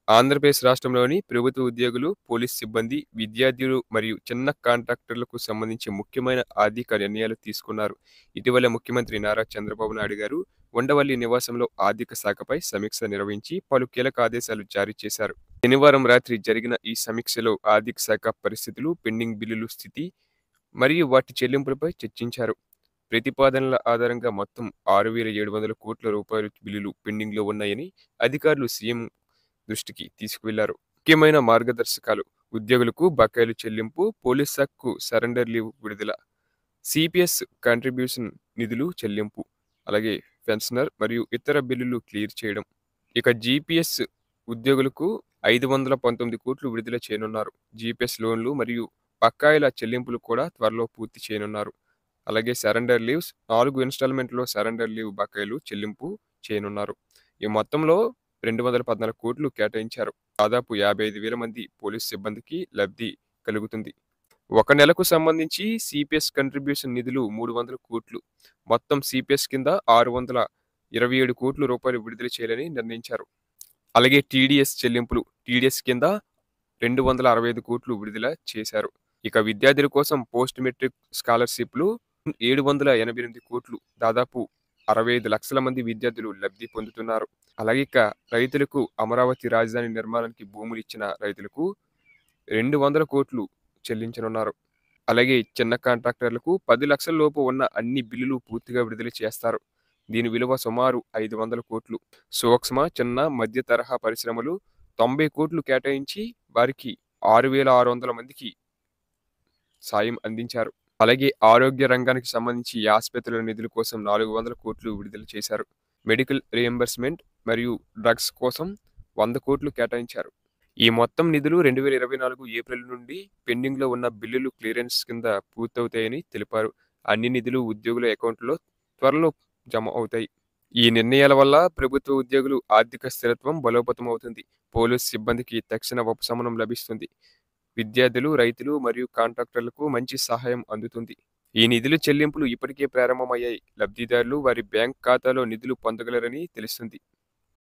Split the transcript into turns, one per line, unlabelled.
ఆంధ్రప్రదేశ్ రాష్ట్రంలోని ప్రభుత్వ ఉద్యోగులు, పోలీస్ సిబ్బంది, విద్యార్థులు మరియు చిన్న కాంట్రాక్టర్లకు సంబంధించి ముఖ్యమైన ఆర్థిక నిర్ణయాలు తీసుకున్నారు. ఇటీవల ముఖ్యమంత్రి నారా చంద్రబాబు నాయుడు గారు ఉండవల్లి నివాసంలో ఆర్థిక శాఖపై సమీక్ష నిర్వహించి పలు కీలక ఆదేశాలు జారీ చేశారు. శనివారం రాత్రి జరిగిన ఈ సమీక్షలో ఆర్థిక శాఖ పరిస్థితులు, పెండింగ్ బిల్లుల స్థితి మరియు వాటి చెల్లింపులపై చర్చించారు. ప్రతిపాదనల ఆధారంగా మొత్తం 6,700 కోట్ల రూపాయల బిల్లులు పెండింగ్లో ఉన్నాయని అధికారులు సీఎం దృష్టికి తీసుకువెళ్లారు. ముఖ్యమైన మార్గదర్శకాలు: ఉద్యోగులకు బకాయిలు చెల్లింపు, పోలీస్ శాఖకు సరెండర్ లీవ్ విడుదల, సిపిఎస్ కాంట్రిబ్యూషన్ నిధులు చెల్లింపు, అలాగే పెన్షనర్ మరియు ఇతర బిల్లులు క్లియర్ చేయడం. ఇక జీపీఎస్ ఉద్యోగులకు 519 కోట్లు విడుదల చేయనున్నారు. జీపీఎస్ లోన్లు మరియు బకాయిల చెల్లింపులు కూడా త్వరలో పూర్తి చేయనున్నారు. అలాగే సరెండర్ లీవ్స్ 4 ఇన్స్టాల్మెంట్లో సరెండర్ లీవ్ బకాయిలు చెల్లింపు చేయనున్నారు. ఈ మొత్తంలో 214 కోట్లు కేటాయించారు. దాదాపు 55,000 మంది పోలీసు సిబ్బందికి లబ్ధి కలుగుతుంది. ఒక నెలకు సంబంధించి సిపిఎస్ కంట్రిబ్యూషన్ నిధులు 300 కోట్లు, మొత్తం సిపిఎస్ కింద 627 కోట్ల రూపాయలు విడుదల చేయాలని నిర్ణయించారు. అలాగే టీడీఎస్ చెల్లింపులు టీడీఎస్ కింద 265 కోట్లు విడుదల చేశారు. ఇక విద్యార్థుల కోసం పోస్ట్ మెట్రిక్ స్కాలర్షిప్లు 788 కోట్లు, దాదాపు 65 లక్షల మంది విద్యార్థులు లబ్ధి పొందుతున్నారు. అలాగే ఇక రైతులకు అమరావతి రాజధాని నిర్మాణానికి భూములు ఇచ్చిన రైతులకు 200 కోట్లు చెల్లించనున్నారు. అలాగే చిన్న కాంట్రాక్టర్లకు 10 లక్షల లోపు ఉన్న అన్ని బిల్లులు పూర్తిగా విడుదల చేస్తారు. దీని విలువ సుమారు 500 కోట్లు. సూక్ష్మ, చిన్న, మధ్య తరహా పరిశ్రమలు 90 కోట్లు కేటాయించి వారికి 6,600 మందికి సాయం అందించారు. అలాగే ఆరోగ్య రంగానికి సంబంధించి ఆసుపత్రుల నిధుల కోసం 400 కోట్లు విడుదల చేశారు. మెడికల్ రియంబర్స్మెంట్ మరియు డ్రగ్స్ కోసం 100 కోట్లు కేటాయించారు. ఈ మొత్తం నిధులు 2024 ఏప్రిల్ నుండి పెండింగ్లో ఉన్న బిల్లులు క్లియరెన్స్ కింద పూర్తవుతాయని తెలిపారు. అన్ని నిధులు ఉద్యోగుల అకౌంట్లో త్వరలో జమ అవుతాయి. ఈ నిర్ణయాల వల్ల ప్రభుత్వ ఉద్యోగులు ఆర్థిక స్థిరత్వం బలోపేతం అవుతుంది. పోలీసు సిబ్బందికి తక్షణ ఉపశమనం లభిస్తుంది. విద్యార్థులు, రైతులు మరియు కాంట్రాక్టర్లకు మంచి సహాయం అందుతుంది. ఈ నిధుల చెల్లింపులు ఇప్పటికే ప్రారంభమయ్యాయి. లబ్ధిదారులు వారి బ్యాంక్ ఖాతాలో నిధులు పొందగలరని తెలుస్తుంది.